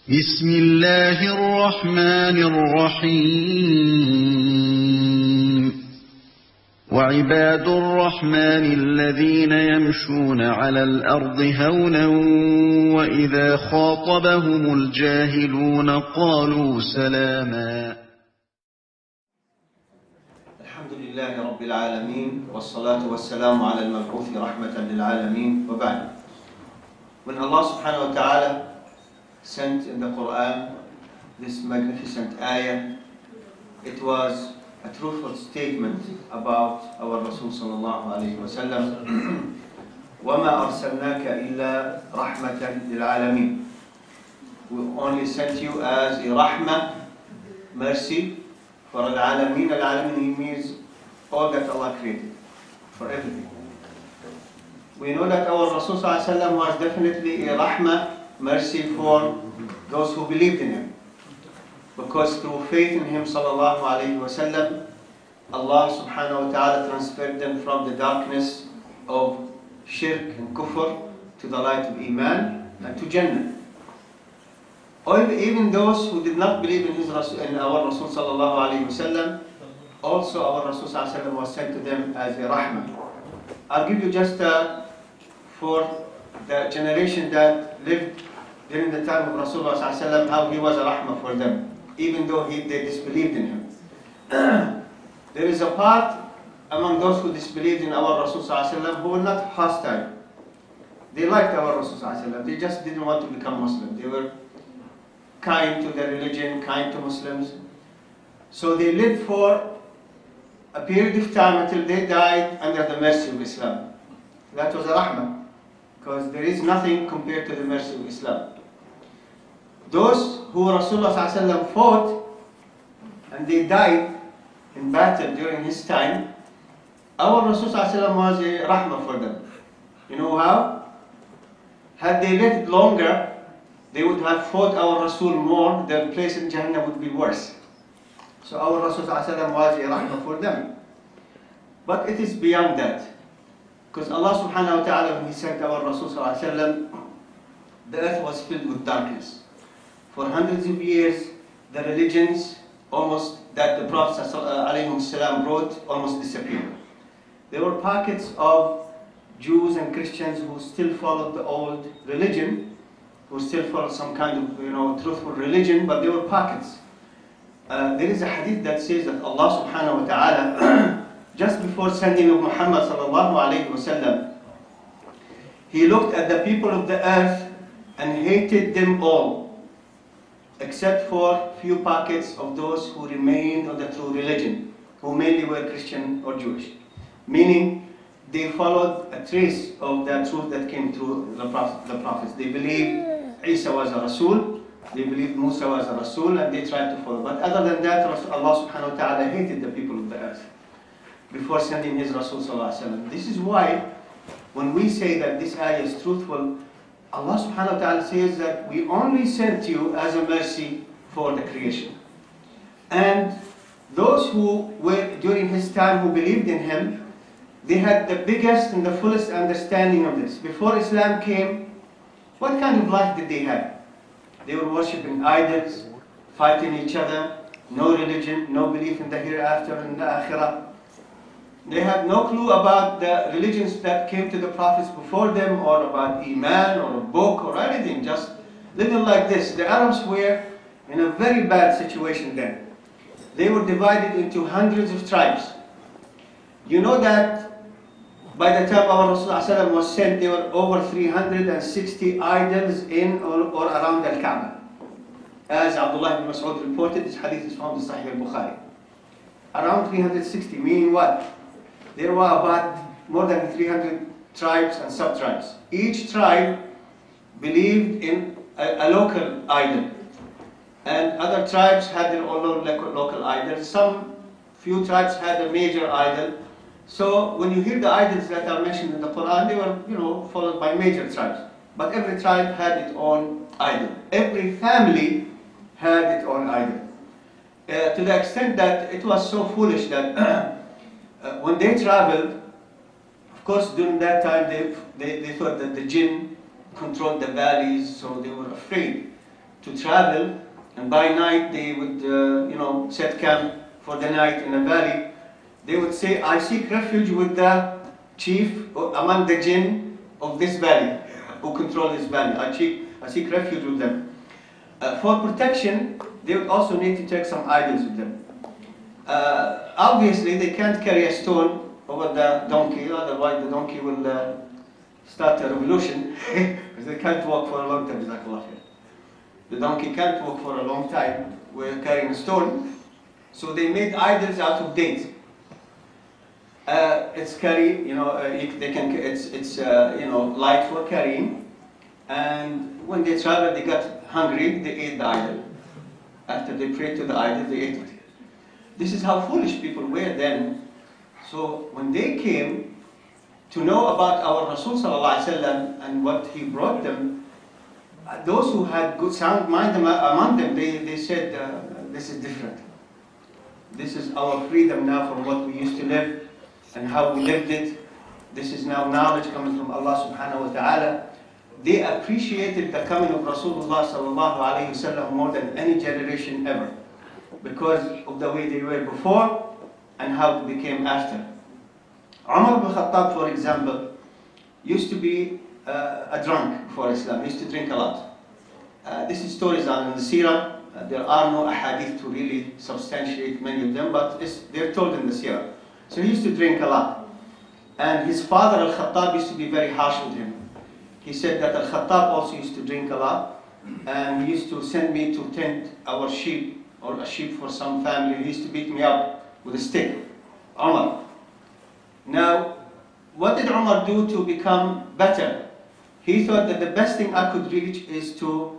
بسم الله الرحمن الرحيم وعباد الرحمن الذين يمشون على الأرض هونا وإذا خاطبهم الجاهلون قالوا سلاما. الحمد لله رب العالمين والصلاة والسلام على المبعوث رحمة للعالمين وبعد. When Allah subhanahu wa ta'ala sent in the Quran this magnificent ayah, it was a truthful statement about our Rasul sallallahu alayhi wa sallam. وَمَا أَرْسَلْنَاكَ إِلَّا رَحْمَةً لِلْعَالَمِينَ. We only sent you as a rahmah, mercy for al-alamin. Al-alamin means all that Allah created, for everything. We know that our Rasul sallallahu alayhi wa sallam was definitely a rahmah, mercy for those who believed in him. Because through faith in him sallallahu alayhi wa sallam, Allah subhanahu wa ta'ala transferred them from the darkness of shirk and kufr to the light of iman and to Jannah. Or even those who did not believe in our Rasul sallallahu alayhi wa sallam, also our Rasul sallallahu alayhi wa sallam was sent to them as a rahmah. I'll give you just for the generation that lived during the time of Rasulullah sallallahu alayhi wa sallam, how he was a rahmah for them, even though they disbelieved in him. There is a part among those who disbelieved in our Rasul sallallahu alayhi wa sallam who were not hostile. They liked our Rasul sallallahu alayhi wa sallam. They just didn't want to become Muslim. They were kind to their religion, kind to Muslims. So they lived for a period of time until they died under the mercy of Islam. That was a rahmah, because there is nothing compared to the mercy of Islam. Those who Rasulullah sallallahu alayhi wa sallam fought and they died in battle during his time, our Rasul sallallahu alayhi wa sallam was a rahmah for them. You know how? Had they lived longer, they would have fought our Rasul more, their place in Jannah would be worse. So our Rasul sallallahu alayhi wa sallam was a rahmah for them. But it is beyond that. Because Allah subhanahu wa ta'ala, when he sent our Rasul sallallahu alayhi wa sallam, the earth was filled with darkness. For hundreds of years, the religions that the Prophet ﷺ brought almost disappeared. There were pockets of Jews and Christians who still followed the old religion, who still followed some kind of truthful religion, but there were pockets. There is a hadith that says that Allah subhanahu wa ta'ala, just before sending of Muhammad sallallahu alayhi wa sallam, he looked at the people of the earth and hated them all, except for few pockets of those who remained on the true religion, who mainly were Christian or Jewish. Meaning, they followed a trace of the truth that came through the prophets. They believed Isa was a Rasul, they believed Musa was a Rasul, and they tried to follow. But other than that, Allah subhanahu wa ta'ala hated the people of the earth before sending his Rasul sallallahu alayhi wa sallam. This is why, when we say that this ayah is truthful, Allah subhanahu wa ta'ala says that we only sent you as a mercy for the creation. And those who were during his time who believed in him, they had the biggest and the fullest understanding of this. Before Islam came, what kind of life did they have? They were worshipping idols, fighting each other, no religion, no belief in the hereafter and the akhirah. They had no clue about the religions that came to the prophets before them, or about Iman, or a book, or anything, just living like this. The Arabs were in a very bad situation then. They were divided into hundreds of tribes. You know that by the time our Rasulullah was sent, there were over 360 idols in or around Al-Kaaba. As Abdullah ibn Mas'ud reported, this hadith is from the Sahih al-Bukhari. Around 360, meaning what? There were about more than 300 tribes and sub-tribes. Each tribe believed in a local idol. And other tribes had their own local idols. Some few tribes had a major idol. So when you hear the idols that are mentioned in the Quran, they were followed by major tribes. But every tribe had its own idol. Every family had its own idol. To the extent that it was so foolish that when they traveled, of course during that time they thought that the jinn controlled the valleys, so they were afraid to travel, and by night they would set camp for the night in a valley. They would say, I seek refuge with the chief among the jinn of this valley, who control this valley. I seek refuge with them. For protection, they would also need to take some idols with them. Obviously, they can't carry a stone over the donkey, otherwise the donkey will start a revolution, because they can't walk for a long time. The donkey can't walk for a long time with carrying a stone, so they made idols out of dates. It's carry, it's light for carrying, and when they traveled, they got hungry, they ate the idol. After they prayed to the idol, they ate it. This is how foolish people were then. So when they came to know about our Rasul Sallallahu Alaihi Wasallam and what he brought them, those who had good sound mind among them, they said, this is different. This is our freedom now from what we used to live and how we lived it. This is now knowledge coming from Allah Subhanahu wa Ta'ala. They appreciated the coming of Rasulullah Sallallahu Alaihi Wasallam more than any generation ever, because of the way they were before and how they became after. Umar ibn Khattab, for example, used to be a drunk before Islam. He used to drink a lot. This is stories are in the Seerah. There are no ahadith to really substantiate many of them, but they're told in the Seerah. So he used to drink a lot. And his father, Al-Khattab, used to be very harsh with him. He said that Al-Khattab also used to drink a lot, and he used to send me to tend our sheep, or a sheep for some family. He used to beat me up with a stick. Umar. Now, what did Umar do to become better? He thought that the best thing I could reach is to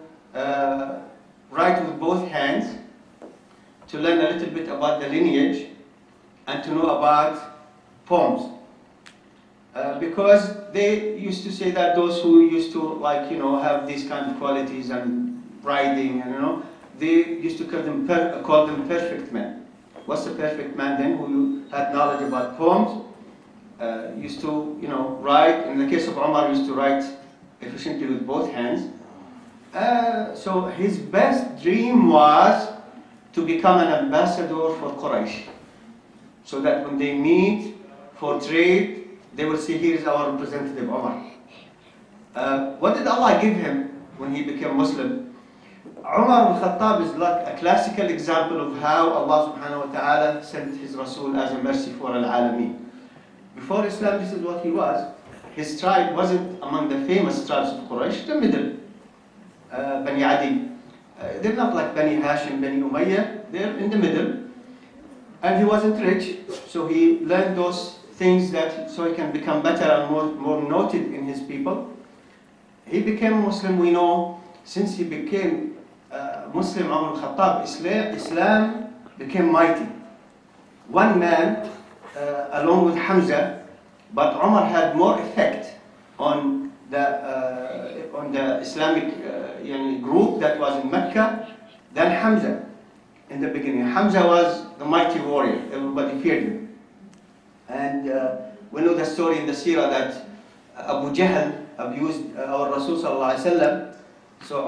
write with both hands, to learn a little bit about the lineage, and to know about poems. Because they used to say that those who used to have these kind of qualities and writing, and they used to call them perfect men. What's a perfect man then? Who had knowledge about poems, used to write. In the case of Umar, used to write efficiently with both hands. So his best dream was to become an ambassador for Quraysh, so that when they meet for trade, they will say, here is our representative Umar. What did Allah give him when he became Muslim? Umar al-Khattab is like a classical example of how Allah subhanahu wa ta'ala sent his Rasul as a mercy for al-Alameen. Before Islam, this is what he was. His tribe wasn't among the famous tribes of Quraysh, the middle, Bani Adi. They're not like Bani Hashim, Bani Umayyah, they're in the middle. And he wasn't rich, so he learned those things so he can become better and more noted in his people. He became Muslim, we know, since he became Muslim, Umar al-Khattab, Islam became mighty. One man, along with Hamza, but Umar had more effect on the Islamic group that was in Mecca than Hamza in the beginning. Hamza was the mighty warrior, everybody feared him. And we know the story in the Seerah that Abu Jahl abused our Rasul Sallallahu Alaihi Wasallam. So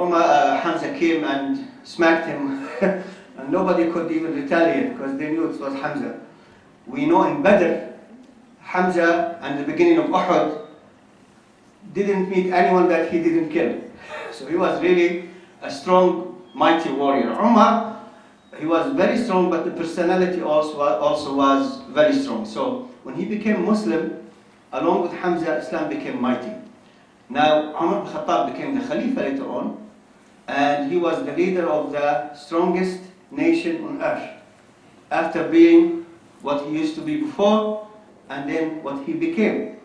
Hamza came and smacked him, and nobody could even retaliate because they knew it was Hamza. We know in Badr, Hamza and the beginning of Uhud didn't meet anyone that he didn't kill. So he was really a strong, mighty warrior. Umar, he was very strong, but the personality also was very strong. So when he became Muslim, along with Hamza, Islam became mighty. Now, Umar ibn Khattab became the Khalifa later on, and he was the leader of the strongest nation on earth, after being what he used to be before, and then what he became.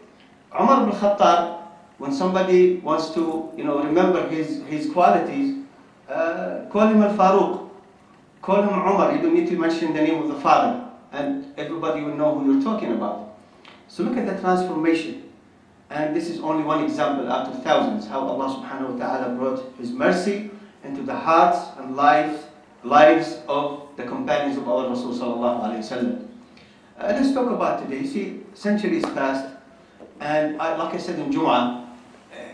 Umar ibn Khattab, when somebody wants to remember his qualities, call him Al-Faruq. Call him Umar, you don't need to mention the name of the father, and everybody will know who you're talking about. So look at the transformation. And this is only one example out of thousands, how Allah subhanahu wa ta'ala brought His mercy into the hearts and lives of the companions of our Rasul sallallahu alayhi wa sallam. Let's talk about today. You see, centuries passed, and like I said in Jumu'ah,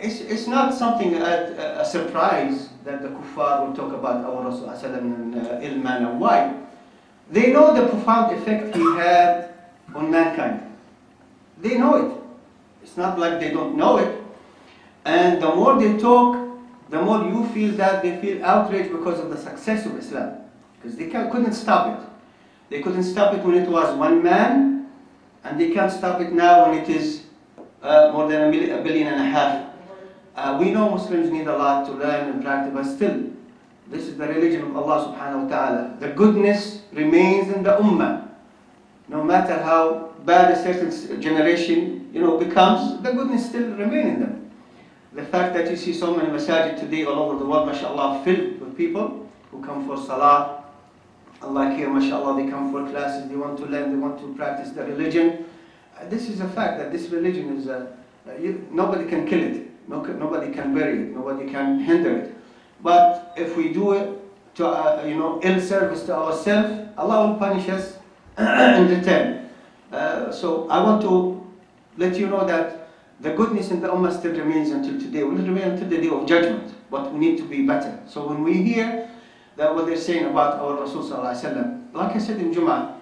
it's not something, a surprise that the kuffar will talk about our Rasul in ill manner. Why? They know the profound effect he had on mankind. They know it. It's not like they don't know it. And the more they talk, the more you feel that they feel outraged because of the success of Islam. Because they couldn't stop it. They couldn't stop it when it was one man, and they can't stop it now when it is more than a billion and a half. We know Muslims need a lot to learn and practice, but still, this is the religion of Allah subhanahu wa ta'ala. The goodness remains in the ummah. No matter how bad a certain generation becomes, the goodness still remains in them. The fact that you see so many masajid today all over the world, mashallah, filled with people who come for salah, unlike here, mashallah, they come for classes, they want to learn, they want to practice the religion. This is a fact that this religion is, nobody can kill it, nobody can bury it, nobody can hinder it. But if we do it to, ill service to ourselves, Allah will punish us in return. So I want to let you know that the goodness in the ummah still remains until today. Will remain until the day of judgment, but we need to be better. So when we hear that what they're saying about our Rasul sallallahu alaihi wasallam, like I said in Jum'ah,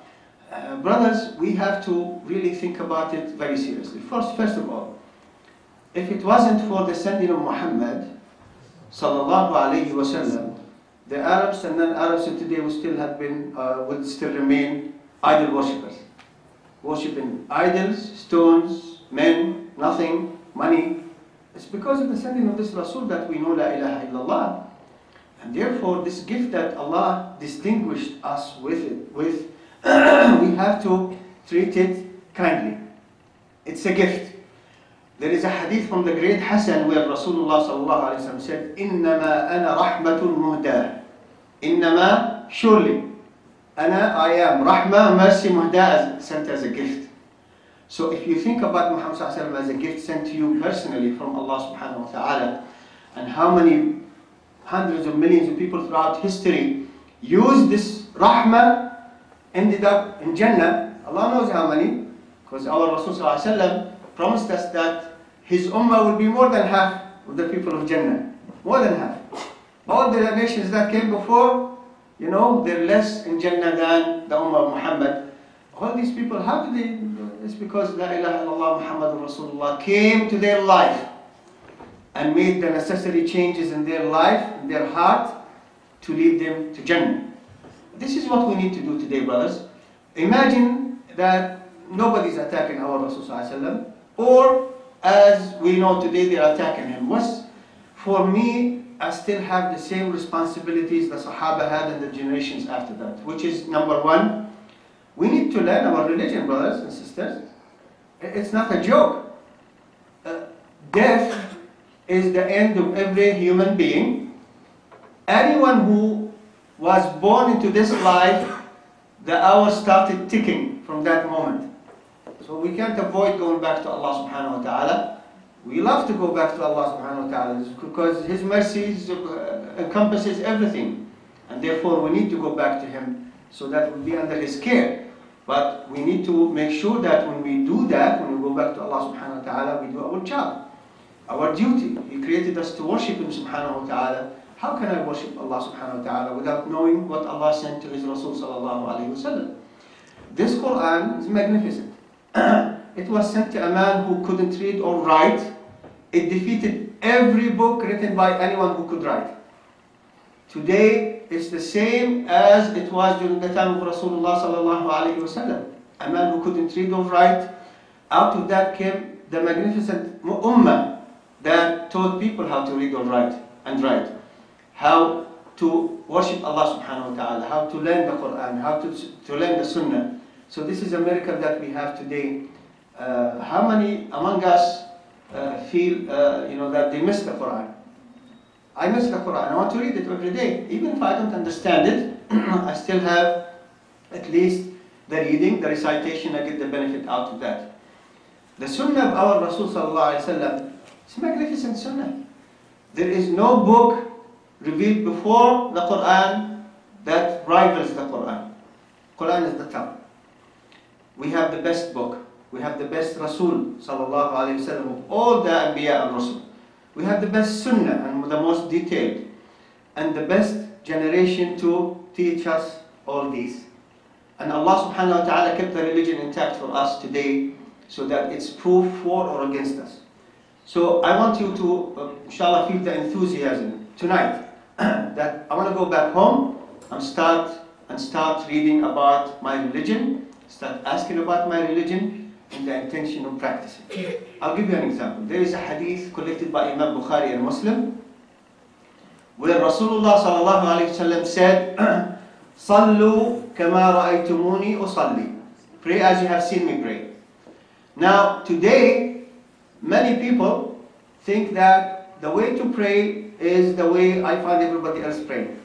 brothers, we have to really think about it very seriously. First of all, if it wasn't for the sending of Muhammad sallallahu alaihi wasallam, the Arabs and non-Arabs today would still remain idol worshippers, worshipping idols, stones, men, nothing, money. It's because of the sending of this Rasul that we know La ilaha illallah. And therefore, this gift that Allah distinguished us with, we have to treat it kindly. It's a gift. There is a hadith from the great Hassan where Rasulullah sallallahu alaihi wasallam said, "Innama ana rahmatul muhda." Innama, surely. I am rahmah, mercy, muhda, sent as a gift. So if you think about Muhammad sallallahu alaihi wasallam as a gift sent to you personally from Allah subhanahu wa ta'ala, and how many hundreds of millions of people throughout history used this rahmah, ended up in Jannah, Allah knows how many, because our Rasul sallallahu alaihi wasallam promised us that his ummah will be more than half of the people of Jannah. More than half. All the nations that came before, they're less in Jannah than the ummah of Muhammad. All these people, how did they? It's because La ilaha illallah Muhammadur Rasulullah came to their life and made the necessary changes in their life, in their heart, to lead them to Jannah. This is what we need to do today, brothers. Imagine that nobody's attacking our Rasul sallallahu alaihi wasallam, or as we know today, they are attacking him. For me, I still have the same responsibilities the Sahaba had and the generations after that, which is number one, we need to learn our religion, brothers and sisters. It's not a joke. Death is the end of every human being. Anyone who was born into this life, the hour started ticking from that moment. So we can't avoid going back to Allah subhanahu wa ta'ala. We love to go back to Allah subhanahu wa ta'ala because His mercies encompasses everything. And therefore we need to go back to Him so that we'll be under His care. But we need to make sure that when we do that, when we go back to Allah subhanahu wa ta'ala, we do our job, our duty. He created us to worship Him subhanahu wa ta'ala. How can I worship Allah subhanahu wa ta'ala without knowing what Allah sent to His Rasul sallallahu alayhi wa sallam? This Quran is magnificent. It was sent to a man who couldn't read or write. It defeated every book written by anyone who could write. Today, it's the same as it was during the time of Rasulullah sallallahu alayhi wa sallam. A man who couldn't read or write. Out of that came the magnificent ummah that taught people how to read or write and write. How to worship Allah subhanahu wa ta'ala, how to learn the Quran, how to learn the Sunnah. So this is a miracle that we have today. How many among us feel that they miss the Quran? I miss the Quran. I want to read it every day. Even if I don't understand it, I still have at least the reading, the recitation, I get the benefit out of that. The Sunnah of our Rasul sallallahu alayhi wa sallam is a magnificent Sunnah. There is no book revealed before the Quran that rivals the Quran. Quran is the top. We have the best book. We have the best Rasul sallallahu alayhi wa sallam of all the Anbiya and Rasul. We have the best Sunnah and the most detailed. and the best generation to teach us all these. And Allah subhanahu wa ta'ala kept the religion intact for us today, so that it's proof for or against us. So I want you to, inshallah, feel the enthusiasm tonight that I want to go back home and start reading about my religion, start asking about my religion, in the intention of practicing. I'll give you an example. There is a hadith collected by Imam Bukhari and Muslim, where Rasulullah sallallahu alayhi wasallam said, "Sallu kama ra'aytumuni usalli." Pray as you have seen me pray. Now, today, many people think that the way to pray is the way I find everybody else praying.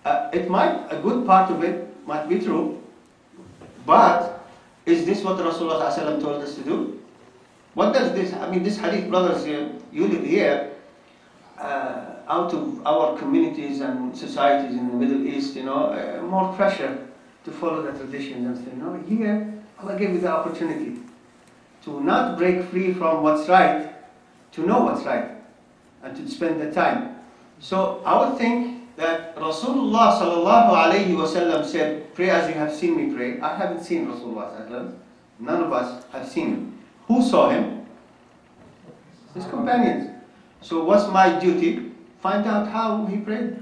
A good part of it might be true, but is this what Rasulullah ﷺ told us to do? What does this, this hadith, brothers, you live here, out of our communities and societies in the Middle East, more pressure to follow the traditions and stuff. Here, Allah gave you the opportunity to not break free from what's right, to know what's right, and to spend the time. So I would think that Rasulullah sallallahu alayhi wasallam said, "Pray as you have seen me pray." I haven't seen Rasulullah sallallahu alayhi wasallam. None of us have seen him. Who saw him? His companions. So what's my duty? Find out how he prayed.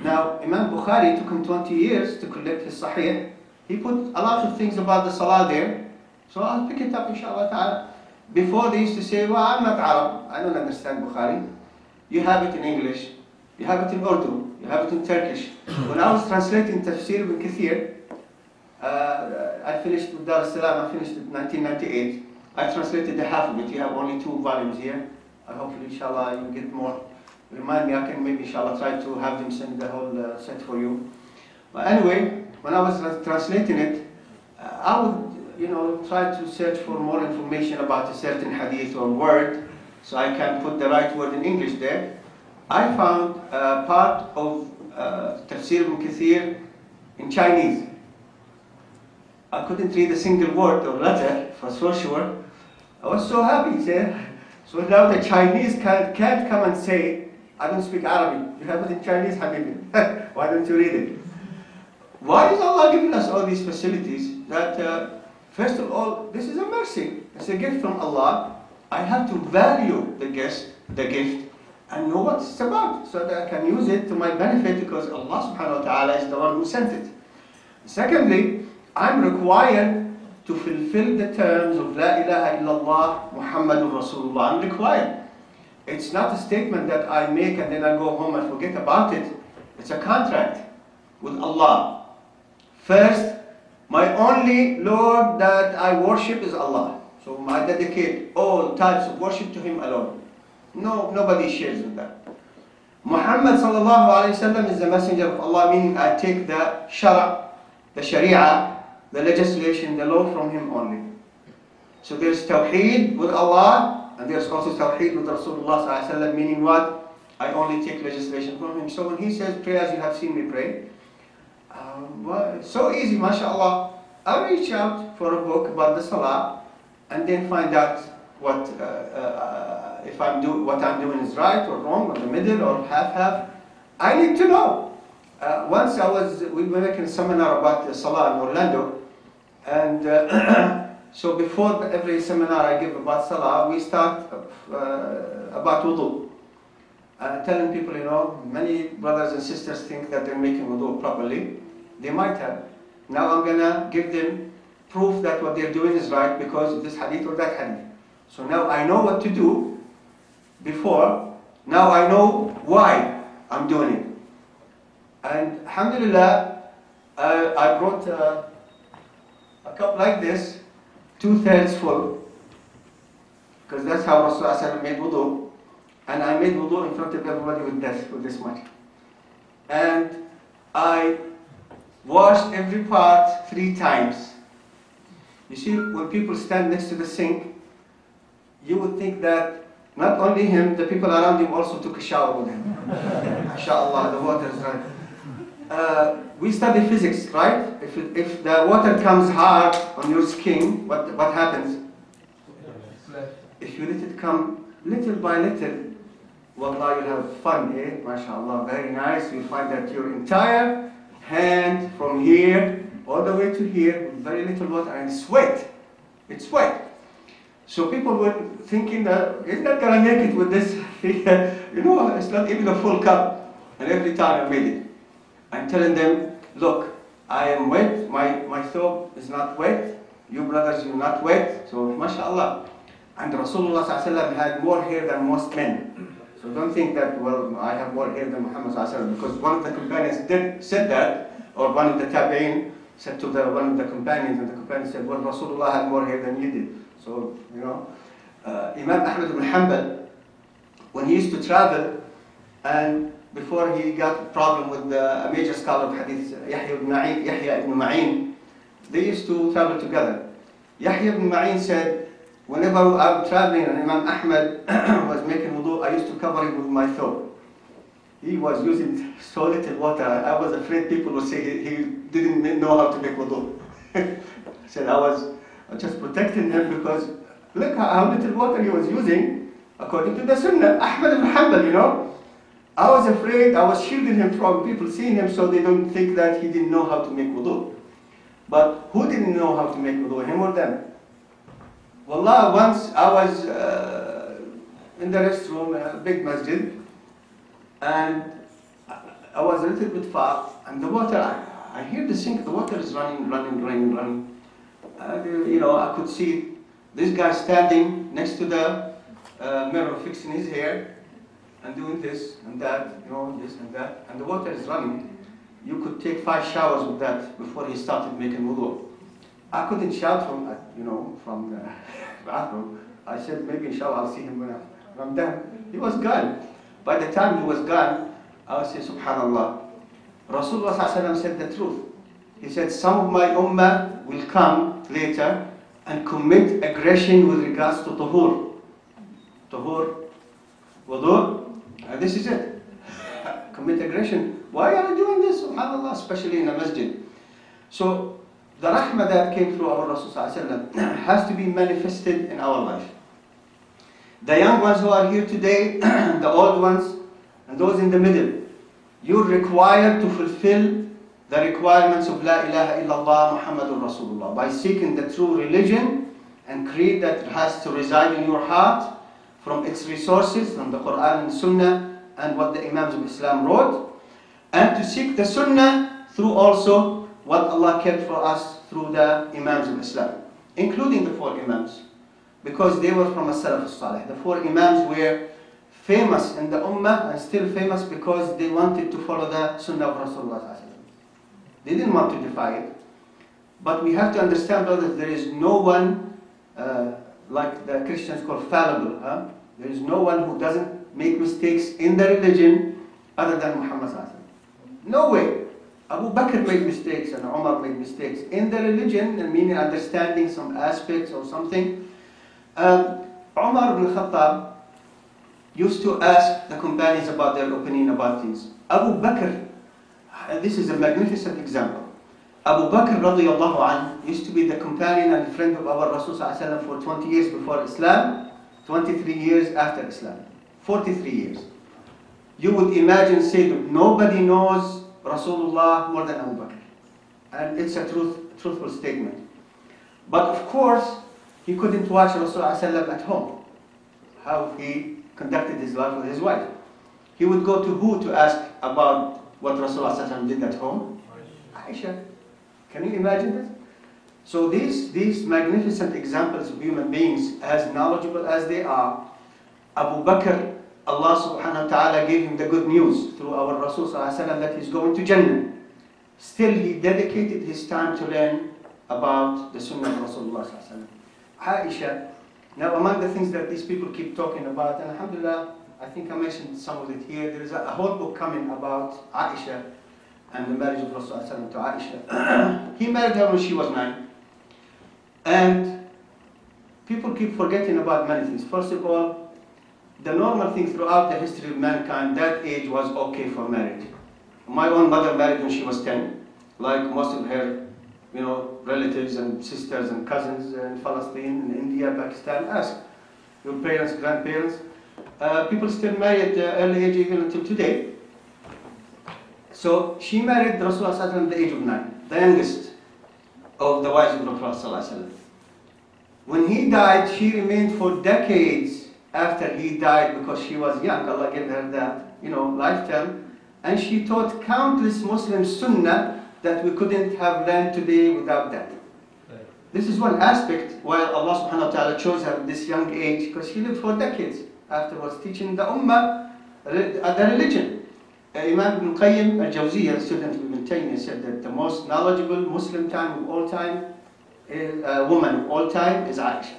Now, Imam Bukhari took him 20 years to collect his Sahih. He put a lot of things about the Salah there. So I'll pick it up, inshallah ta'ala. Before they used to say, "Well, I'm not Arab, I don't understand Bukhari." You have it in English, you have it in Urdu, you have it in Turkish. When I was translating Tafsir ibn Kathir, I finished with Dar es Salaam, I finished in 1998. I translated the half of it. You have only 2 volumes here. Hopefully, inshallah, you get more. Remind me, I can maybe, inshallah, try to have them send the whole set for you. But anyway, when I was translating it, I would, try to search for more information about a certain hadith or word, so I can put the right word in English there. I found part of Tafsir ibn Kathir in Chinese. I couldn't read a single word or letter, for so sure. I was so happy, sir. So now the Chinese can't come and say, "I don't speak Arabic." You have it in Chinese, Habibi. Why don't you read it? Why is Allah giving us all these facilities? That first of all, this is a mercy. It's a gift from Allah. I have to value the gift, and know what it's about, so that I can use it to my benefit, because Allah subhanahu wa ta'ala is the one who sent it. Secondly, I'm required to fulfill the terms of La ilaha illallah Muhammadur Rasulullah. I'm required. It's not a statement that I make and then I go home and forget about it. It's a contract with Allah. First, my only Lord that I worship is Allah. So I dedicate all types of worship to Him alone. No, nobody shares with that. Muhammad sallallahu alayhi wa sallam is the messenger of Allah, meaning I take the shara, the sharia, the legislation, the law from him only. So there's tawheed with Allah, and there's also tawheed with Rasulullah sallallahu alayhi wa sallam, meaning what? I only take legislation from him. So when he says, "Pray as you have seen me pray," well, it's so easy, mashallah. I reach out for a book about the salah, and then find out what if what I'm doing is right or wrong, or the middle, or half. I need to know. Once we were making a seminar about the salah in Orlando, and so before every seminar I give about salah, we start about wudu. Telling people, many brothers and sisters think that they're making wudu properly. They might have. Now I'm gonna give them proof that what they're doing is right because of this hadith or that hadith. So now I know what to do before. Now I know why I'm doing it. And alhamdulillah, I brought a cup like this, 2/3 full, because that's how Rasulullah made wudu. And I made wudu in front of everybody with this much. And I washed every part 3 times. You see, when people stand next to the sink, you would think that not only him, the people around him also took a shower with him. MashaAllah, the water is right. We study physics, right? If the water comes hard on your skin, what happens? If you let it come little by little, Wallah, you'll have fun, eh? MashaAllah, very nice. You'll find that your entire hand from here all the way to here with very little water and it's wet. It's wet. So people were thinking that it's not gonna make it with this. It's not even a full cup. And every time I made it, I'm telling them, look, I am wet. My thobe is not wet. You brothers, you're not wet. So mashallah. And Rasulullah ﷺ had more hair than most men. So don't think that, well, I have more hair than Muhammad ﷺ, because one of the companions said that, or one of the tabi'in said to one of the companions, and the companion said, well, Rasulullah had more hair than you did. So, Imam Ahmad ibn Hanbal, when he used to travel, and before he got a problem with a major scholar of hadith, Yahya ibn Ma'in, they used to travel together. Yahya ibn Ma'in said, whenever I'm traveling and Imam Ahmad was making wudu, I used to cover him with my thobe. He was using so little water, I was afraid people would say he didn't know how to make wudu. He said I was just protecting him because look how little water he was using according to the Sunnah. Ahmad ibn Hanbal, I was afraid, I was shielding him from people seeing him so they don't think that he didn't know how to make wudu. But who didn't know how to make wudu, him or them? Wallah, once I was in the restroom, a big masjid, and I was a little bit far, and the water, I hear the sink, the water is running. I could see this guy standing next to the mirror, fixing his hair, and doing this and that, this and that, and the water is running. You could take 5 showers with that before he started making wudu. I couldn't shout from the bathroom. I said, maybe inshallah I'll see him when I'm done. He was gone. By the time he was gone, I would say, subhanallah. Rasulullah ﷺ said the truth. He said, some of my ummah will come later and commit aggression with regards to tuhur. Tuhur, wudu, and this is it. Commit aggression. Why are you doing this? Subhanallah, especially in a masjid. So, the rahmah that came through our Rasul ﷺ has to be manifested in our life. The young ones who are here today, the old ones, and those in the middle, you're required to fulfill the requirements of La ilaha illallah Muhammadur Rasulullah by seeking the true religion and creed that has to reside in your heart from its resources, from the Quran and Sunnah and what the Imams of Islam wrote, and to seek the Sunnah through also what Allah kept for us through the Imams of Islam, including the 4 Imams, because they were from as-Salaf as-Salih. The 4 Imams were famous in the Ummah and still famous because they wanted to follow the Sunnah of Rasulullah. They didn't want to defy it. But we have to understand, brothers, there is no one, like the Christians call fallible. There is no one who doesn't make mistakes in the religion other than Muhammad. No way. Abu Bakr made mistakes and Umar made mistakes in the religion, meaning understanding some aspects or something. Umar ibn Khattab used to ask the companions about their opinion about things. Abu Bakr, and this is a magnificent example. Abu Bakr radiallahu anh used to be the companion and friend of our Rasul for 20 years before Islam, 23 years after Islam, 43 years. You would imagine, say, that nobody knows Rasulullah more than Abu Bakr. And it's a truthful statement. But of course, he couldn't watch Rasulullah at home, how he conducted his life with his wife. He would go to who to ask about what Rasulullah did at home? Aisha. Can you imagine this? So these magnificent examples of human beings, as knowledgeable as they are, Abu Bakr, Allah subhanahu wa ta'ala gave him the good news through our Rasul that he's going to Jannah. Still, he dedicated his time to learn about the Sunnah of Rasulullah. Aisha. Now, among the things that these people keep talking about, and alhamdulillah, I think I mentioned some of it here, there is a whole book coming about Aisha and the marriage of Rasulullah to Aisha. He married her when she was 9. And people keep forgetting about many things. First of all, the normal thing throughout the history of mankind, that age was okay for marriage. My own mother married when she was 10, like most of her relatives and sisters and cousins in Palestine, in India, Pakistan. Ask your parents, grandparents. People still marry at the early age even until today. So she married Rasulullah at the age of 9, the youngest of the wives of the Prophet. When he died, she remained for decades after he died because she was young. Allah gave her that, lifetime. And she taught countless Muslims sunnah that we couldn't have learned today without that. This is one aspect why Allah subhanahu wa ta'ala chose her at this young age, because she lived for decades afterwards teaching the ummah the religion. Imam Ibn Qayyim al-Jawziyya, student of Ibn Taymiyyah, said that the most knowledgeable Muslim time of all time, woman of all time is Aisha.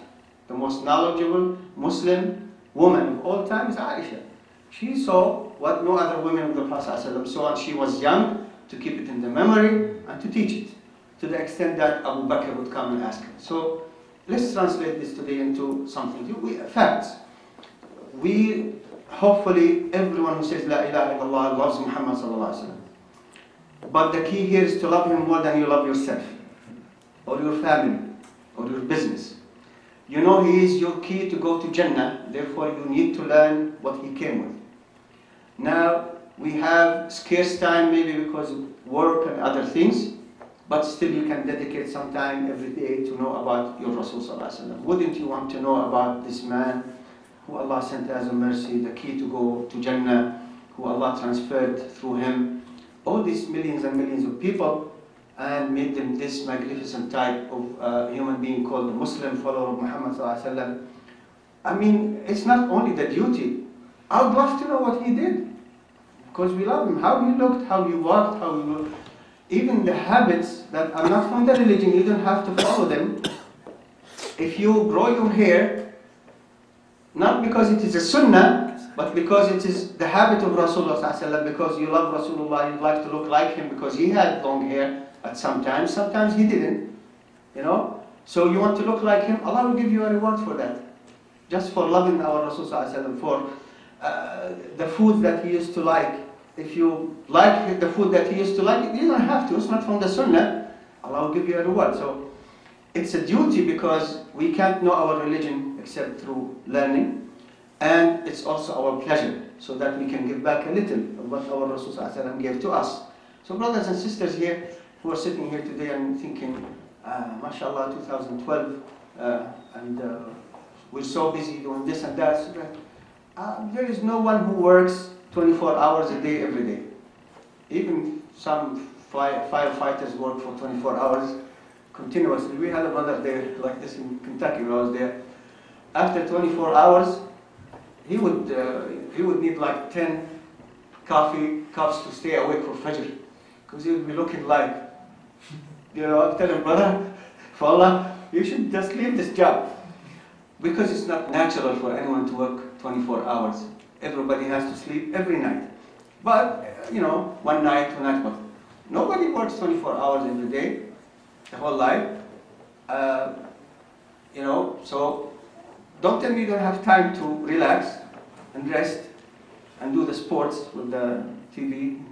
The most knowledgeable Muslim woman of all time is Aisha. She saw what no other women of the Prophet saw, and she was young to keep it in the memory and to teach it, to the extent that Abu Bakr would come and ask her. So let's translate this today into something. Facts. Hopefully everyone who says La ilaha illallah loves Muhammad sallallahu alaihi wasallam. But the key here is to love him more than you love yourself, or your family, or your business. You know he is your key to go to Jannah, therefore you need to learn what he came with. Now, we have scarce time maybe because of work and other things, but still you can dedicate some time every day to know about your Rasul sallallahu alaihi wasallam. Wouldn't you want to know about this man who Allah sent as a mercy, the key to go to Jannah, who Allah transferred through him, all these millions and millions of people, and made them this magnificent type of human being called the Muslim follower of Muhammad sallallahu alaihi wasallam. I mean, it's not only the duty. I would love to know what he did, because we love him, how he looked, how he walked, how he looked. Even the habits that are not from the religion, you don't have to follow them. If you grow your hair, not because it is a sunnah, but because it is the habit of Rasulullah, because you love Rasulullah, you'd like to look like him, because he had long hair at sometimes he didn't, So you want to look like him, Allah will give you a reward for that. Just for loving our Rasulullah, for the food that he used to like. If you like the food that he used to like, you don't have to, it's not from the sunnah, Allah will give you a reward. So it's a duty because we can't know our religion except through learning, and it's also our pleasure, so that we can give back a little of what our Rasul gave to us. So brothers and sisters here who are sitting here today and thinking, mashallah, 2012, and we're so busy doing this and that. There is no one who works 24 hours a day every day. Even some firefighters work for 24 hours continuously. We had a brother there like this in Kentucky when I was there. After 24 hours, he would need like 10 coffee cups to stay awake for Fajr, because he would be looking like, I'm telling brother, for Allah, you should just leave this job, because it's not natural for anyone to work 24 hours. Everybody has to sleep every night. But, one night, but nobody works 24 hours every day, the whole life. So don't tell me you don't have time to relax and rest and do the sports with the TV.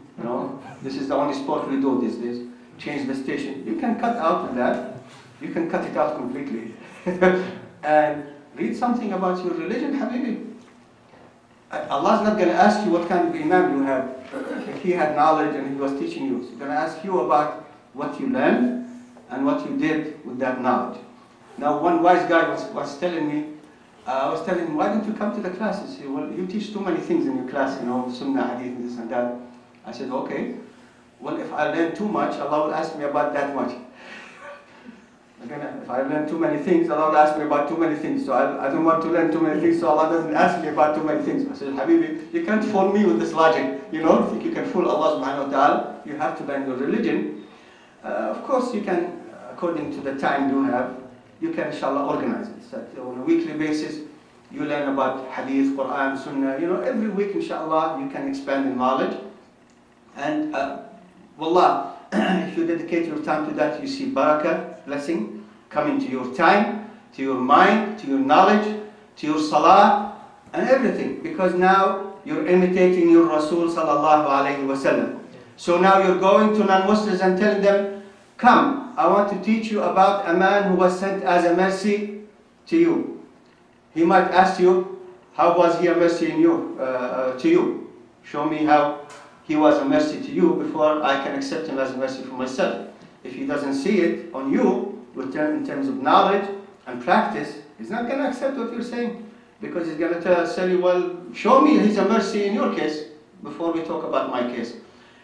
This is the only sport we do these days. Change the station. You can cut out of that. You can cut it out completely. And read something about your religion, Habibi. Allah is not going to ask you what kind of imam you have. If he had knowledge and he was teaching you, he's going to ask you about what you learned and what you did with that knowledge. Now, one wise guy was telling me, I was telling him, why don't you come to the class? He said, well, you teach too many things in your class, sunnah, hadith, this and that. I said, okay. Well, if I learn too much, Allah will ask me about that much. Again, if I learn too many things, Allah will ask me about too many things. So I don't want to learn too many things, so Allah doesn't ask me about too many things. I said, Habibi, you can't fool me with this logic. You don't think you can fool Allah subhanahu wa ta'ala. You have to learn your religion. Of course, you can, according to the time you have, you can, inshallah, organize it. So on a weekly basis, you learn about hadith, Quran, sunnah. Every week, inshallah, you can expand in knowledge. And, wallah, if you dedicate your time to that, you see barakah, blessing, coming to your time, to your mind, to your knowledge, to your salah, and everything. Because now you're imitating your Rasul sallallahu alayhi wa sallam. So now you're going to non-Muslims and telling them, come, I want to teach you about a man who was sent as a mercy to you. He might ask you, how was he a mercy to you? Show me how he was a mercy to you before I can accept him as a mercy for myself. If he doesn't see it on you, in terms of knowledge and practice, he's not going to accept what you're saying, because he's going to tell you, well, show me he's a mercy in your case before we talk about my case.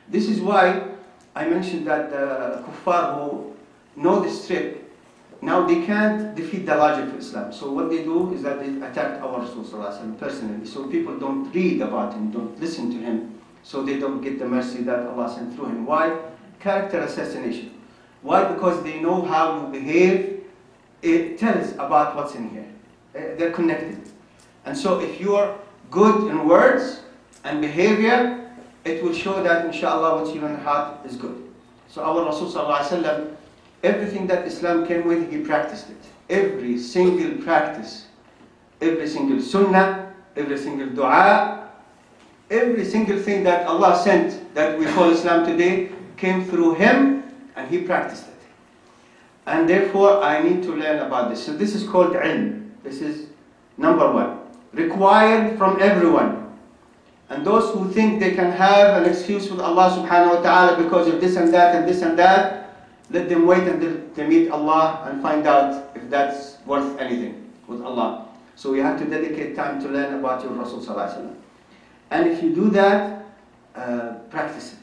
This is why I mentioned that the kuffar who know this trick, now they can't defeat the logic of Islam. So what they do is that they attack our Rasul personally. So people don't read about him, don't listen to him, so they don't get the mercy that Allah sent through him. Why? Character assassination. Why? Because they know how you behave. It tells about what's in here. They're connected. And so if you are good in words and behavior, it will show that inshallah what you in heart is good. So our Rasul ﷺ, everything that Islam came with, he practiced it. Every single practice, every single sunnah, every single dua, every single thing that Allah sent that we call Islam today came through him, and he practiced it. And therefore I need to learn about this. So this is called ilm. This is number one. Required from everyone. And those who think they can have an excuse with Allah subhanahu wa ta'ala because of this and that and this and that, let them wait until they meet Allah and find out if that's worth anything with Allah. So you have to dedicate time to learn about your Rasul sallallahu alaihi wasallam. And if you do that, practice it.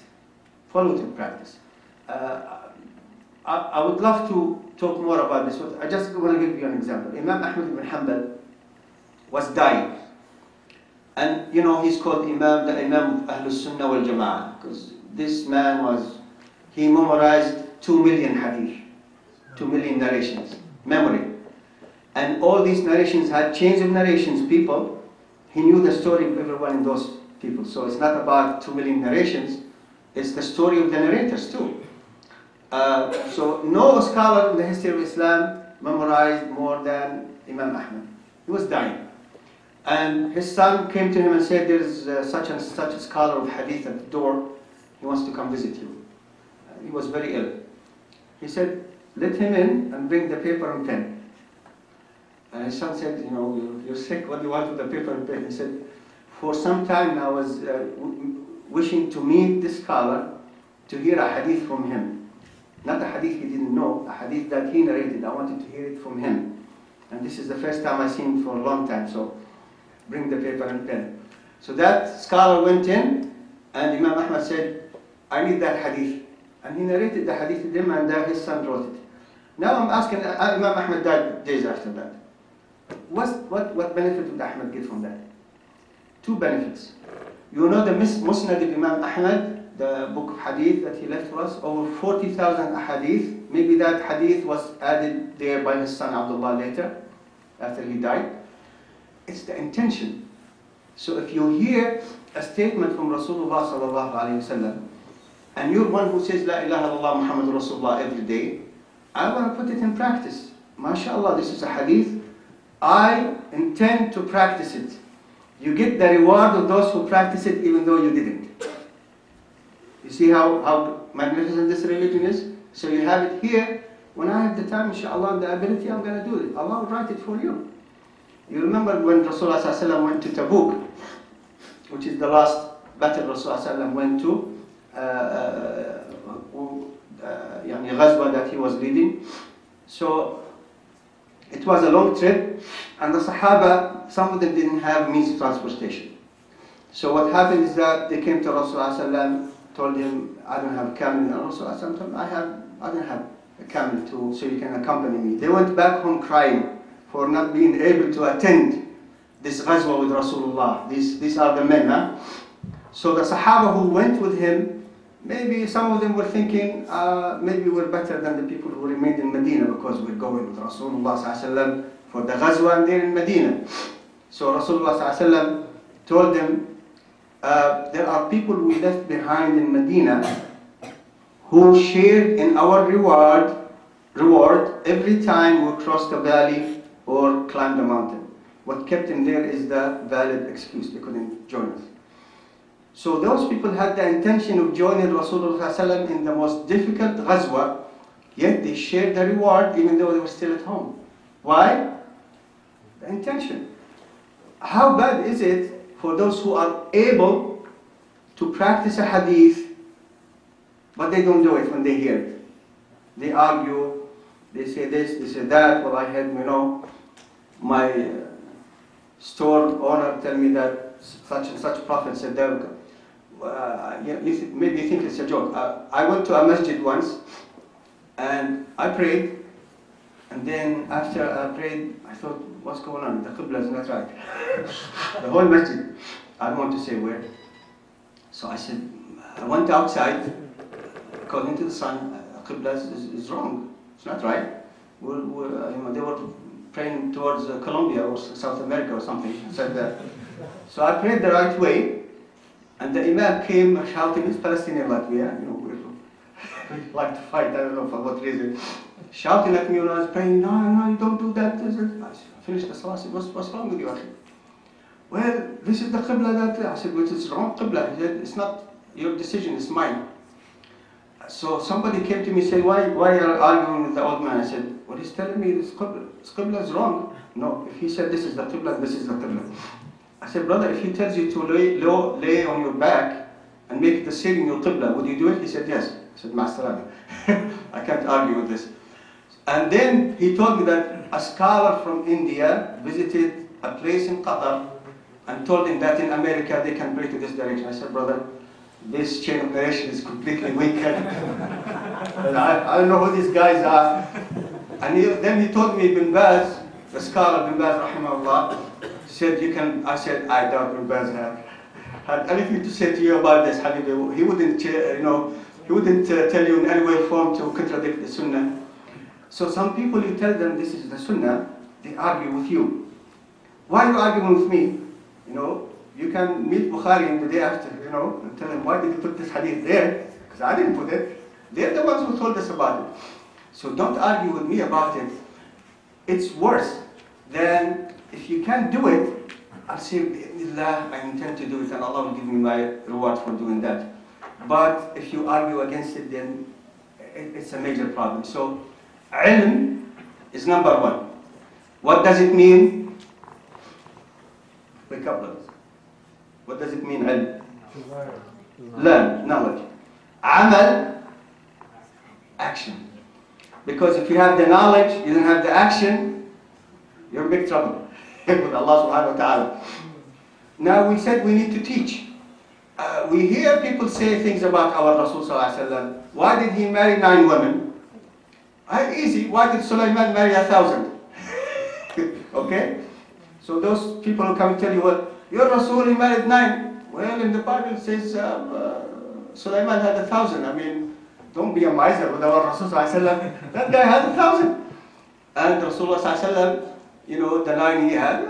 Follow it in practice. I would love to talk more about this, but I just want to give you an example. Imam Ahmad ibn Hanbal was dying. And you know, he's called the Imam of Ahlul Sunnah wal Jama'ah, because this man he memorized 2 million hadith, 2 million narrations, memory. And all these narrations had chains of narrations, people. He knew the story of everyone in those people. So it's not about 2 million narrations, it's the story of the narrators too. So no scholar in the history of Islam memorized more than Imam Ahmad. He was dying. And his son came to him and said, there is such and such a scholar of hadith at the door. He wants to come visit you. He was very ill. He said, let him in and bring the paper and pen. And his son said, you know, you're sick, what do you want with the paper and pen? He said, for some time I was wishing to meet this scholar to hear a hadith from him. Not a hadith he didn't know, a hadith that he narrated. I wanted to hear it from him. And this is the first time I've seen him for a long time, so bring the paper and pen. So that scholar went in, and Imam Ahmad said, I need that hadith. And he narrated the hadith to him, and his son wrote it. Now I'm asking, Imam Ahmad died days after that. What benefit would Ahmad get from that? 2 benefits. You know the Musnad of Imam Ahmad, the book of hadith that he left for us, over 40,000 hadith. Maybe that hadith was added there by his son Abdullah later, after he died. It's the intention. So if you hear a statement from Rasulullah sallallahu alayhi wasallam, and you're one who says La ilaha illallah Muhammad Rasulullah every day, I want to put it in practice. MashaAllah, this is a hadith. I intend to practice it. You get the reward of those who practice it even though you didn't. You see how magnificent this religion is? So you have it here. When I have the time, inshallah, and the ability, I'm going to do it. Allah will write it for you. You remember when Rasulullah ﷺ went to Tabuk, which is the last battle Rasulullah ﷺ went to, Ghazwa that he was leading. So it was a long trip, and the Sahaba, some of them didn't have means of transportation. So what happened is that they came to Rasulullah ﷺ, told him, I don't have a camel. And Rasulullah ﷺ told him, I don't have a camel so you can accompany me. They went back home crying for not being able to attend this ghazwa with Rasulullah. These are the men. Huh? So the Sahaba who went with him, maybe some of them were thinking, maybe we're better than the people who remained in Medina because we're going with Rasulullah for the ghazwa and they're in Medina. So Rasulullah told them, there are people we left behind in Medina who shared in our reward every time we crossed the valley or climbed the mountain. What kept them there is the valid excuse. They couldn't join us. So those people had the intention of joining Rasulullah in the most difficult ghazwa, yet they shared the reward even though they were still at home. Why? The intention. how bad is it for those who are able to practice a hadith, but they don't do it when they hear it? They argue, they say this, they say that. Well, I had, my store owner tell me that such and such prophet said that. Maybe you think it's a joke. I went to a masjid once, and I prayed, and then after I prayed, I thought, what's going on? The Qibla is not right. The whole masjid. I don't want to say where. So I said, I went outside, according to the sun, Qibla is wrong. It's not right. They were praying towards Colombia or South America or something. Said that. So I prayed the right way, and the Imam came shouting, it's Palestinian like we like to fight, I don't know for what reason. Shouting at me when I was praying, no, you don't do that. I finished the salah, I said, what's wrong with you, Akhi? Well, this is the Qibla that, I said, well, it's wrong Qibla. He said, it's not your decision, it's mine. So somebody came to me and said, why are you arguing with the old man? I said, well, he's telling me this Qibla is wrong. No, if he said this is the Qibla, this is the Qibla. I said, brother, if he tells you to lay on your back and make the sitting your Qibla, would you do it? He said, yes. I said, Ma'assalam. I can't argue with this. And then he told me that a scholar from India visited a place in Qatar and told him that in America they can pray to this direction. I said, brother, this chain of narration is completely weak. I don't know who these guys are. And then he told me Ibn Baz, the scholar Ibn Baz, rahimahullah, said you can. I said, I doubt Ibn Baz had anything to say to you about this, Habibi. He wouldn't, he wouldn't tell you in any way or form to contradict the Sunnah. So some people, you tell them this is the Sunnah, they argue with you. Why are you arguing with me? You can meet Bukhari in the day after, and tell him, why did you put this hadith there? Because I didn't put it. They're the ones who told us about it. So don't argue with me about it. It's worse than if you can't do it, I'll say, I intend to do it and Allah will give me my reward for doing that. But if you argue against it, then it's a major problem. So, ilm is number one. What does it mean? Wake up, brothers. What does it mean, ilm? Learn, knowledge. Amal, action. Because if you have the knowledge, you don't have the action, you're in big trouble with Allah subhanahu wa ta'ala. Now we said we need to teach. We hear people say things about our Rasul sallallahu alaihi wasallam. Why did he marry 9 women? Easy. Why did Sulaiman marry 1,000? Okay? So those people who come and tell you, well, your Rasul, he married 9. Well, in the Bible it says Sulaiman had 1,000. I mean, don't be a miser with our Rasul sallallahu alaihi wasallam. That guy had 1,000. And Rasulullah sallallahu alaihi wasallam, the 9 he had,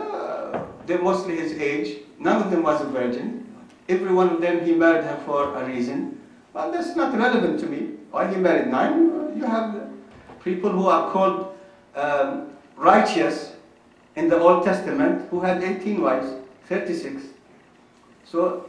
they're mostly his age. None of them was a virgin. Every one of them, he married her for a reason. Well, that's not relevant to me. Why he married 9? You have people who are called righteous in the Old Testament who had 18 wives, 36. So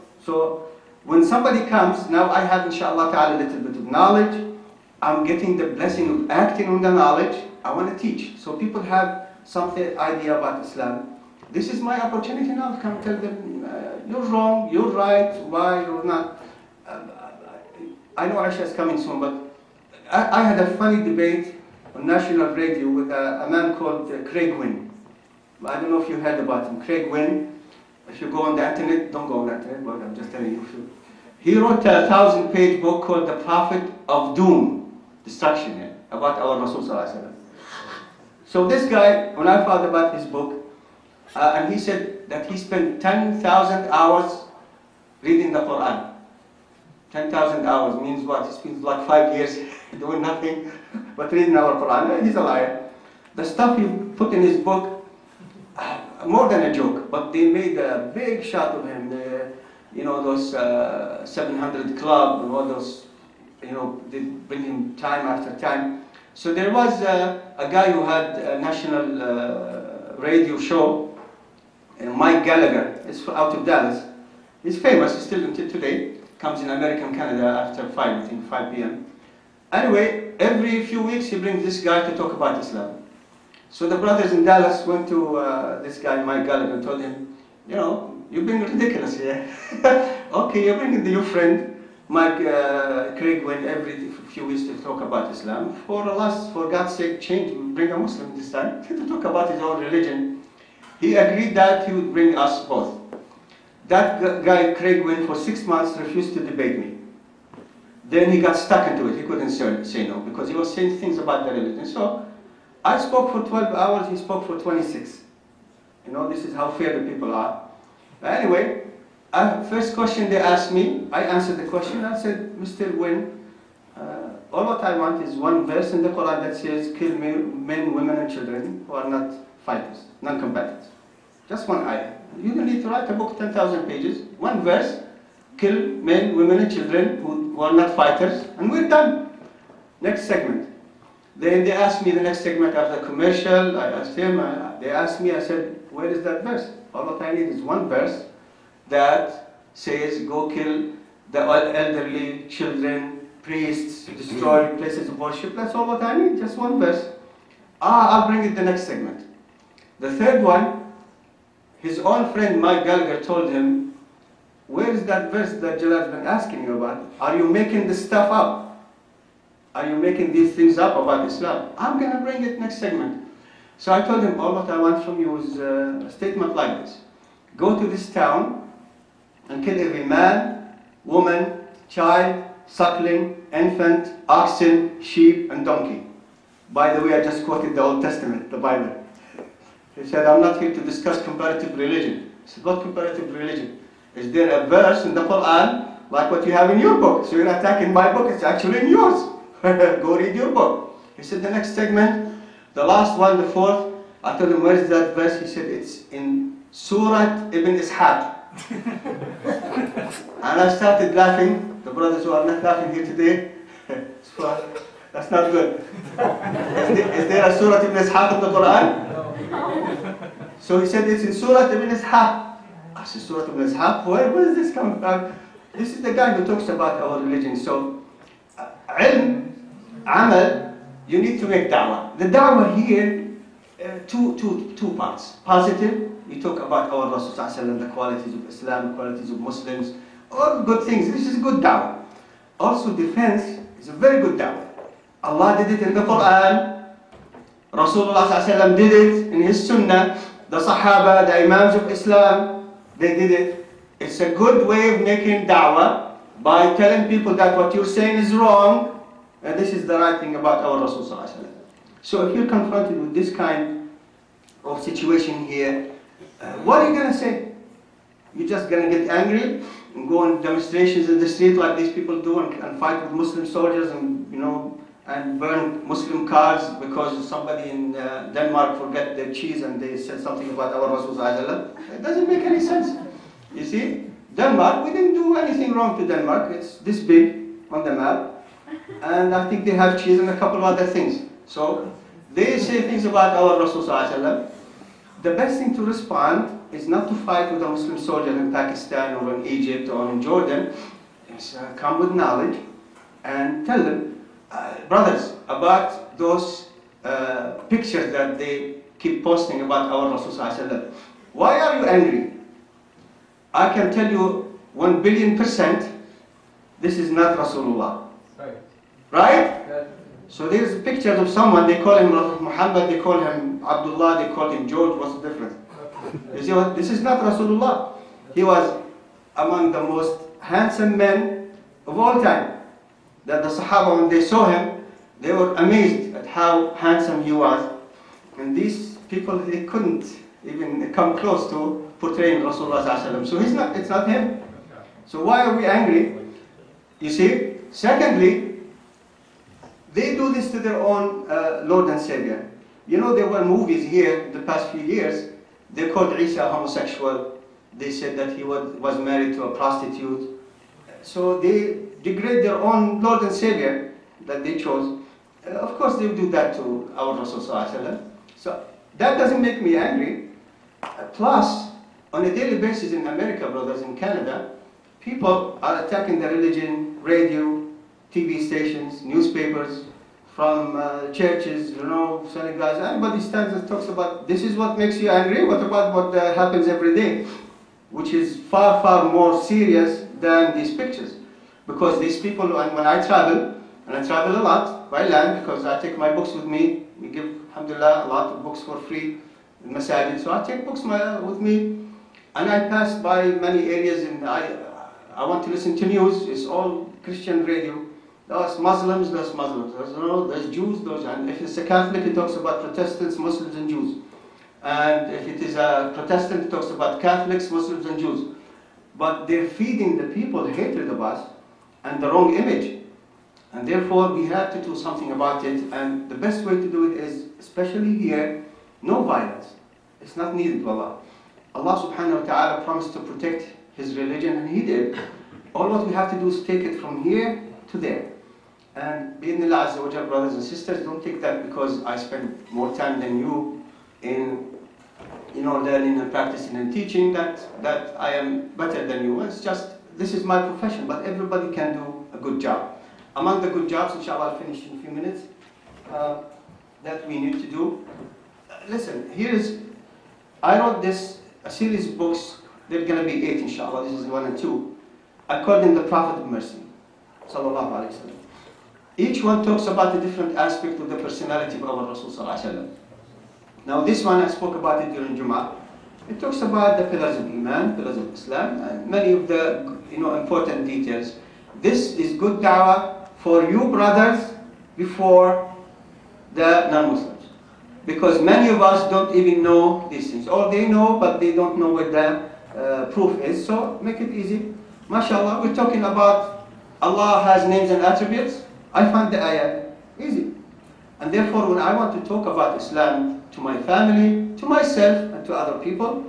when somebody comes, now I have inshallah ta'ala a little bit of knowledge. I'm getting the blessing of acting on the knowledge. I want to teach. So people have something idea about Islam. This is my opportunity now to come tell them, you're wrong, you're right, why you're not. I know Aisha is coming soon, but I had a funny debate on national radio with a man called Craig Wynn. I don't know if you heard about him. Craig Wynn, if you go on the internet, don't go on the internet, but I'm just telling you. He wrote a 1,000-page book called The Prophet of Doom, Destruction, about our Rasul sallallahu alaihi wasallam. So this guy, when I found about his book, and he said that he spent 10,000 hours reading the Quran. 10,000 hours means what? He spends like 5 years doing nothing but reading our Quran. He's a liar. The stuff he put in his book, more than a joke, but they made a big shot of him. Those 700 Club and all those, they bring him time after time. So there was a guy who had a national radio show, Mike Gallagher, is out of Dallas. He's famous still until today. Comes in America and Canada after 5, I think 5 p.m. Anyway, every few weeks he brings this guy to talk about Islam. So the brothers in Dallas went to this guy, Mike Gallagher, and told him, you know, you're being ridiculous here. Okay, you're bringing your friend, Mike Craig, when every few weeks to talk about Islam. For God's sake, bring a Muslim this time to talk about his own religion. He agreed that he would bring us both. That guy, Craig, went for 6 months, refused to debate me. Then he got stuck into it. He couldn't say no because he was saying things about the religion. So I spoke for 12 hours, he spoke for 26. You know, this is how fair the people are. But anyway, first question they asked me, I answered the question. I said, Mr. Wynn, all what I want is one verse in the Quran that says, kill men, women, and children who are not fighters, non-combatants. Just one ayah. You don't need to write a book 10,000 pages. One verse, kill men, women, and children who are not fighters, and we're done. Next segment. Then they asked me the next segment after the commercial. I asked him, they asked me, I said, where is that verse? All what I need is one verse that says, go kill the elderly, children, priests, destroy places of worship. That's all what I need, just one verse. I'll bring it the next segment. The third one, his own friend Mike Gallagher told him, where is that verse that Jalal's been asking you about? Are you making this stuff up? Are you making these things up about Islam? I'm going to bring it next segment. So I told him, all what I want from you is a statement like this. Go to this town and kill every man, woman, child, suckling, infant, oxen, sheep, and donkey. By the way, I just quoted the Old Testament, the Bible. He said, I'm not here to discuss comparative religion. I said, what comparative religion? Is there a verse in the Quran like what you have in your book? So you're attacking my book, it's actually in yours. Go read your book. He said, the next segment, the last one, the fourth, I told him, where is that verse? He said, it's in Surah Ibn Ishaq. And I started laughing. The brothers who are not laughing here today, that's not good. Is there a Surah Ibn Ishaq in the Quran? So he said, it's in Surah Ibn Ishaq. I said, Surah Ibn Ishaq? Where is this coming from? This is the guy who talks about our religion. So, ilm, amal, you need to make da'wah. The da'wah here, two parts. Positive, you talk about our Rasul, the qualities of Islam, the qualities of Muslims, all good things. This is good da'wah. Also, defense is a very good da'wah. Allah did it in the Quran. Rasulullah did it in his Sunnah. The Sahaba, the Imams of Islam, they did it. It's a good way of making da'wah by telling people that what you're saying is wrong and this is the right thing about our Rasul. So if you're confronted with this kind of situation here, what are you going to say? You're just going to get angry and go on demonstrations in the street like these people do and fight with Muslim soldiers and, you know, and burn Muslim cars because somebody in Denmark forgot their cheese and they said something about our Rasul. It doesn't make any sense. You see, Denmark, we didn't do anything wrong to Denmark. It's this big on the map. And I think they have cheese and a couple of other things. So they say things about our Rasul. The best thing to respond is not to fight with a Muslim soldier in Pakistan or in Egypt or in Jordan. It's come with knowledge and tell them, brothers, about those pictures that they keep posting about our Rasul. Why are you angry? I can tell you 1,000,000,000% this is not Rasulullah. Right? So there's pictures of someone, they call him Muhammad, they call him Abdullah, they call him George. What's the difference? You see what? This is not Rasulullah. He was among the most handsome men of all time. That the Sahaba, when they saw him, they were amazed at how handsome he was. And these people, they couldn't even come close to portraying Rasulullah. So it's not him. So why are we angry? You see? Secondly, they do this to their own Lord and Savior. You know, there were movies here the past few years. They called Isa homosexual. They said that he was married to a prostitute. So they degrade their own Lord and Savior that they chose. Of course, they do that to our Rasul. So that doesn't make me angry. Plus, on a daily basis in America, brothers, in Canada, people are attacking the religion, radio, TV stations, newspapers, from churches, you know, synagogues. Everybody stands and talks about, this is what makes you angry? What about what happens every day? which is far, far more serious than these pictures. Because these people, and when I travel, and I travel a lot by land because I take my books with me. We give, alhamdulillah, a lot of books for free in masajid. So I take books with me, and I pass by many areas, and I want to listen to news. It's all Christian radio. There's Muslims, there's Jews, and if it's a Catholic, it talks about Protestants, Muslims, and Jews. And if it is a Protestant, it talks about Catholics, Muslims, and Jews. But they're feeding the people hatred of us and the wrong image. And therefore, we have to do something about it. And the best way to do it is, especially here, no violence. It's not needed, wallah. Allah subhanahu wa ta'ala promised to protect His religion, and He did. All what we have to do is take it from here to there. And bi'idhnillah azza wa jal, brothers and sisters, don't take that because I spend more time than you in learning and practicing and teaching that I am better than you. It's just, this is my profession, but everybody can do a good job. Among the good jobs, inshallah, I'll finish in a few minutes, that we need to do. Listen, I wrote a series of books. There are going to be 8, inshallah. This is 1 and 2. According to the Prophet of Mercy, sallallahu alaihi wasallam. Each one talks about a different aspect of the personality of our Rasul sallallahu alaihi wasallam. Now this one, I spoke about it during Jummah. It talks about the pillars of Iman, pillars of Islam, and many of the important details. This is good da'wah for you brothers before the non-Muslims. Because many of us don't even know these things. Or they know, but they don't know what the proof is. So make it easy. MashaAllah, we're talking about Allah has names and attributes. I find the ayah easy. And therefore, when I want to talk about Islam to my family, to myself, and to other people,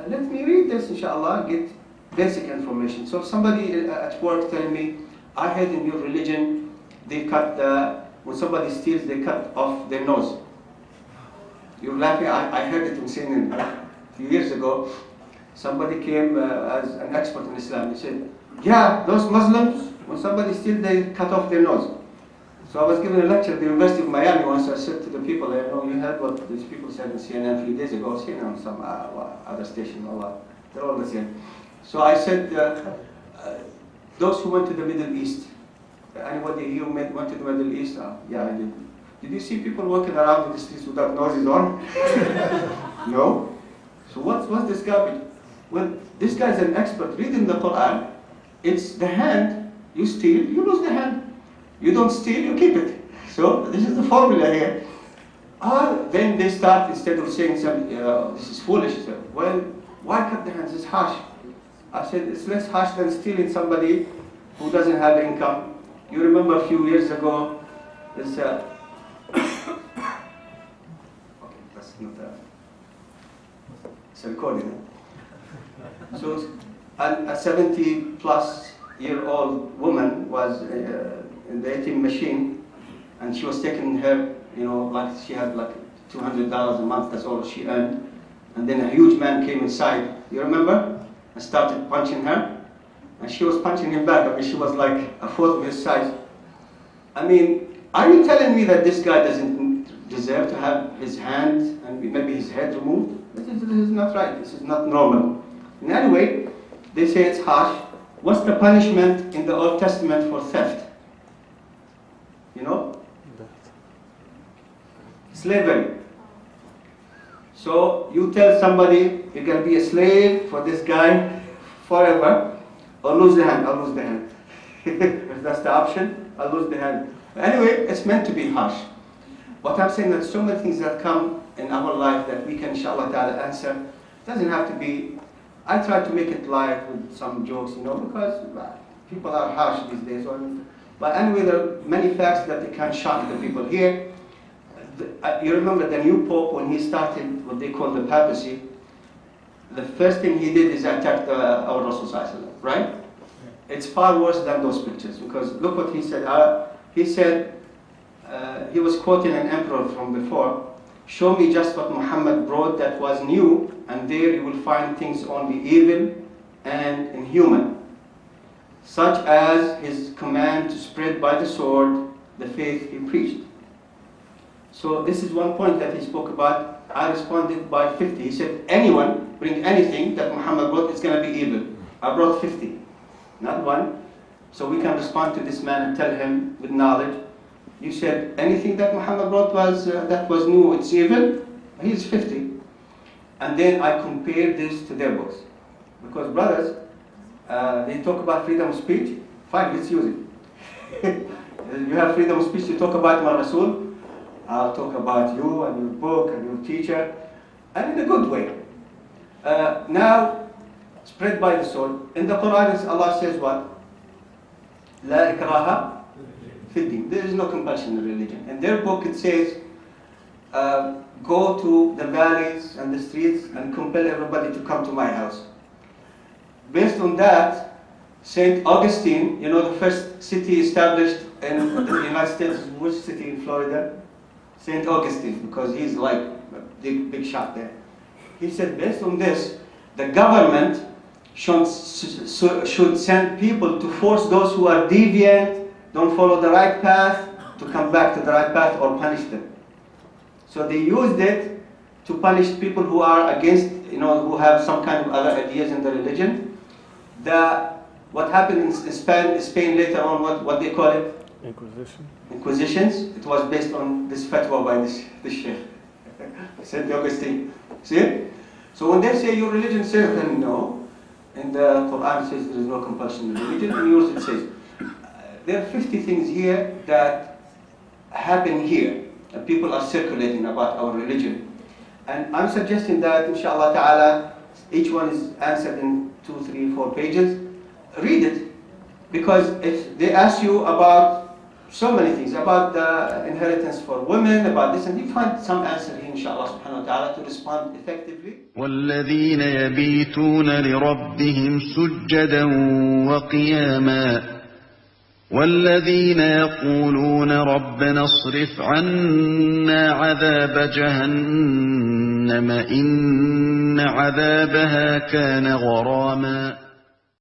let me read this, inshallah, get basic information. So if somebody at work telling me, I heard in your religion, they when somebody steals, they cut off their nose. You're laughing, I heard it in Syrian a few years ago. Somebody came as an expert in Islam. He said, yeah, those Muslims, when somebody steals, they cut off their nose. So I was giving a lecture at the University of Miami once. I said to the people, I know you heard what these people said in CNN a few days ago. CNN on some other station, they're all the same. So I said, those who went to the Middle East, anybody here went to the Middle East? Yeah, I did. Did you see people walking around in the streets without noses on? No. So what's this garbage? Well, this guy's an expert. Reading the Quran, it's the hand. You steal, you lose the hand. You don't steal, you keep it. So this is the formula here. Then they start, instead of saying this is foolish, they say, well, why cut the hands? It's harsh. I said, it's less harsh than stealing somebody who doesn't have income. You remember a few years ago, this, okay, that's not it's a recording. So a 70-plus-year-old woman was in the ATM machine, and she was taking her, like she had like $200 a month, that's all she earned. And then a huge man came inside, you remember? And started punching her. And she was punching him back. I mean, she was like a fourth of his size. I mean, are you telling me that this guy doesn't deserve to have his hand and maybe his head removed? This is not right. This is not normal. And anyway, they say it's harsh. What's the punishment in the Old Testament for theft? Slavery. So you tell somebody you're going to be a slave for this guy forever, or lose the hand. I'll lose the hand. If that's the option, I'll lose the hand. But anyway, it's meant to be harsh. What I'm saying, that so many things that come in our life that we can, inshallah ta'ala, answer. It doesn't have to be. I try to make it light with some jokes, because people are harsh these days. But anyway, there are many facts that they can shock the people here. You remember the new Pope, when he started what they call the papacy, the first thing he did is attack our Rasul Sallallahu, right? It's far worse than those pictures, because look what he said. He said, he was quoting an emperor from before, show me just what Muhammad brought that was new, and there you will find things only evil and inhuman, such as his command to spread by the sword the faith he preached. So this is one point that he spoke about. I responded by 50. He said, anyone bring anything that Muhammad brought, it's going to be evil. I brought 50, not one. So we can respond to this man and tell him with knowledge, you said anything that Muhammad brought that was new, it's evil. He's 50. And then I compare this to their books. Because brothers, they talk about freedom of speech. Fine, let's use it. You have freedom of speech to talk about my Rasul. I'll talk about you and your book and your teacher, and in a good way. Now, spread by the sword. In the Quran, Allah says what? La ikraha fi din. There is no compulsion in religion. In their book, it says, go to the valleys and the streets and compel everybody to come to my house. Based on that, St. Augustine, you know, the first city established in the United States, which city in Florida? St. Augustine, because he's like a big shot there. He said, based on this, the government should send people to force those who are deviant, don't follow the right path, to come back to the right path or punish them. So they used it to punish people who are against, you know, who have some kind of other ideas in the religion. What happened in Spain later on, what they call it? Inquisitions. It was based on this fatwa by this Shaykh, St. Augustine. See? So when they say your religion says, then no. And the Quran says there is no compulsion in religion, and yours it says. There are 50 things here that happen here, and people are circulating about our religion. And I'm suggesting that, inshallah ta'ala, each one is answered in 2, 3, 4 pages. Read it, because if they ask you about so many things, about the inheritance for women, about this, and you find some answer here, inshallah subhanahu wa ta'ala, to respond effectively. وَالَّذِينَ يَبِيتُونَ لِرَبِّهِمْ سُجَّدًا وَقِيَامًا وَالَّذِينَ يَقُولُونَ رَبَّنَا اصْرِفْ عَنَّا عَذَابَ جَهَنَّمَ إِنَّ عَذَابَهَا كَانَ غَرَامًا